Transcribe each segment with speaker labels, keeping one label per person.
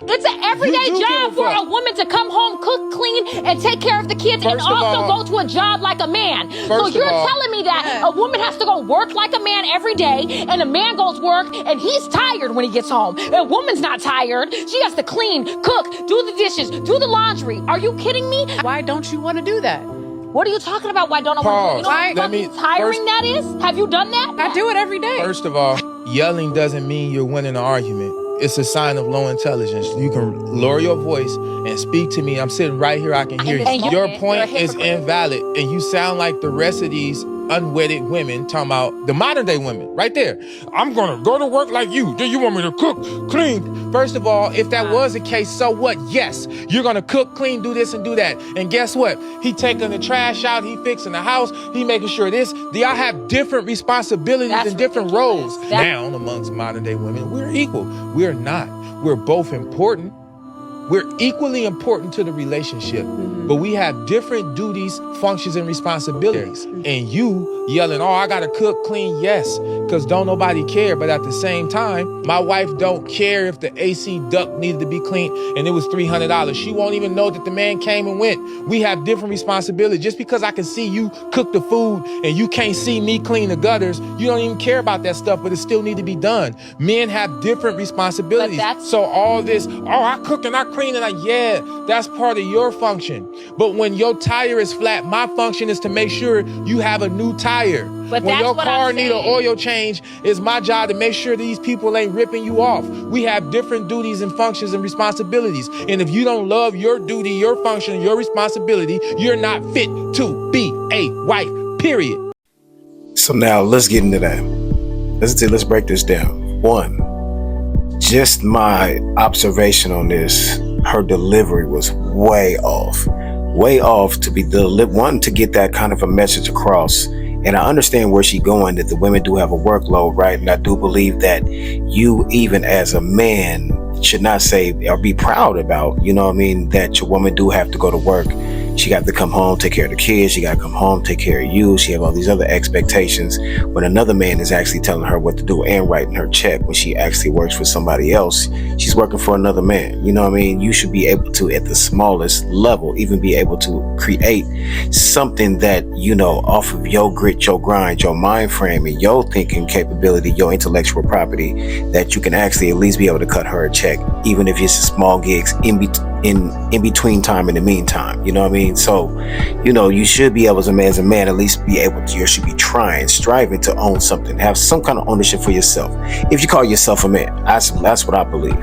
Speaker 1: It's an everyday job for a woman to come home, cook, clean, and take care of the kids, and also go to a job like a man. So you're telling me that a woman has to go work like a man every day, and a man goes work, and he's tired when he gets home. A woman's not tired. She has to clean, cook, do the dishes, do the laundry. Are you kidding me?
Speaker 2: Why don't you want to do that?
Speaker 1: What are you talking about? Why don't I want to do it? You know how tiring that is? Have you done that?
Speaker 2: I do it every day.
Speaker 3: First of all, yelling doesn't mean you're winning an argument. It's a sign of low intelligence. You can lower your voice and speak to me. I'm sitting right here. I can hear you. Your point is invalid, and you sound like the rest of these unwedded women talking about the modern day women right there. I'm gonna go to work like you. Do you want me to cook, clean? First of all, if that was the case, so what? Yes, you're gonna cook, clean, do this and do that. And guess what? He taking the trash out, he fixing the house, he making sure this. Y'all have different responsibilities and different roles. Now, amongst modern day women, we're equal. We're not. We're both important. We're equally important to the relationship, but we have different duties, functions, and responsibilities. And you yelling, oh, I gotta cook, clean, yes, because don't nobody care. But at the same time, my wife don't care if the AC duct needed to be cleaned and it was $300. She won't even know that the man came and went. We have different responsibilities. Just because I can see you cook the food and you can't see me clean the gutters, you don't even care about that stuff, but it still need to be done. Men have different responsibilities. So all this, oh, I cook and I clean, and yeah, that's part of your function. But when your tire is flat, my function is to make sure you have a new tire.
Speaker 1: But
Speaker 3: when your car need an oil change, it's my job to make sure these people ain't ripping you off. We have different duties and functions and responsibilities. And if you don't love your duty, your function, your responsibility, you're not fit to be a wife, period.
Speaker 4: So now let's get into that. Let's break this down. One, just my observation on this, her delivery was way off to be one, to get that kind of a message across. And I understand where she's going, that the women do have a workload, right? And I do believe that you, even as a man, should not say or be proud about, you know what I mean, that your woman do have to go to work. She got to come home, take care of the kids. She got to come home, take care of you. She have all these other expectations when another man is actually telling her what to do and writing her check. When she actually works for somebody else, she's working for another man. You know what I mean? You should be able to, at the smallest level, even be able to create something that, you know, off of your grit, your grind, your mind frame, and your thinking capability, your intellectual property, that you can actually at least be able to cut her a check, even if it's small gigs in between time, in the meantime. You know what I mean? So, you know, you should be able, as a man, at least be able to, you should be striving to own something, have some kind of ownership for yourself. If you call yourself a man, that's what I believe,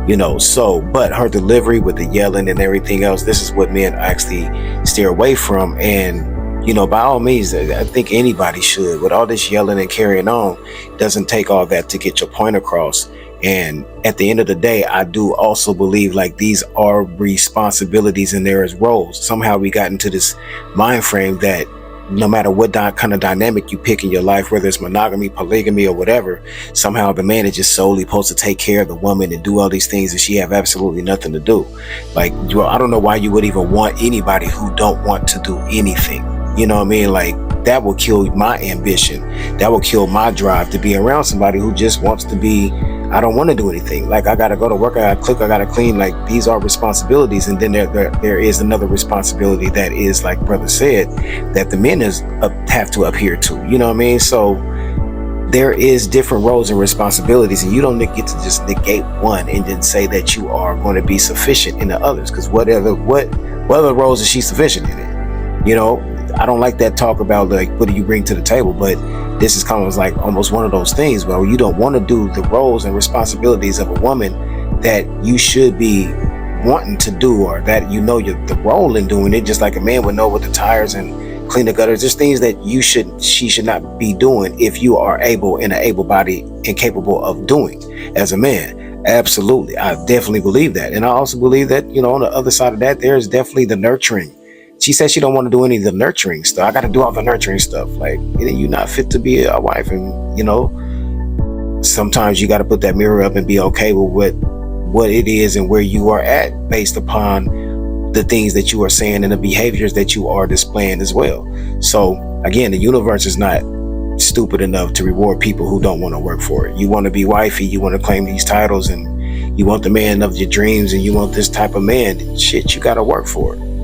Speaker 4: you know. So, but her delivery with the yelling and everything else, this is what men actually steer away from. And, you know, by all means, I think anybody should, with all this yelling and carrying on, doesn't take all that to get your point across. And at the end of the day, I do also believe like these are responsibilities and there is roles. Somehow we got into this mind frame that no matter what kind of dynamic you pick in your life, whether it's monogamy, polygamy, or whatever, somehow the man is just solely supposed to take care of the woman and do all these things and she have absolutely nothing to do. Like, I don't know why you would even want anybody who don't want to do anything. You know what I mean? Like, that will kill my ambition. That will kill my drive to be around somebody who just wants to be, I don't want to do anything. Like, I got to go to work, I got to cook, I got to clean. Like, these are responsibilities. And then there is another responsibility that is, like brother said, that the men have to adhere to. You know what I mean? So there is different roles and responsibilities, and you don't get to just negate one and then say that you are going to be sufficient in the others. Because what other roles is she sufficient in it? You know, I don't like that talk about like, what do you bring to the table? But this is kind of like almost one of those things where you don't want to do the roles and responsibilities of a woman that you should be wanting to do, or that you know the role in doing it, just like a man would know with the tires and clean the gutters. There's things that she should not be doing if you are able and an able body and capable of doing as a man. Absolutely. I definitely believe that. And I also believe that, you know, on the other side of that, there's definitely the nurturing. She said she don't want to do any of the nurturing stuff. I got to do all the nurturing stuff. Like, you're not fit to be a wife. And, you know, sometimes you got to put that mirror up and be okay with what it is and where you are at based upon the things that you are saying and the behaviors that you are displaying as well. So again, the universe is not stupid enough to reward people who don't want to work for it. You want to be wifey, you want to claim these titles and you want the man of your dreams and you want this type of man, shit, you gotta work for it.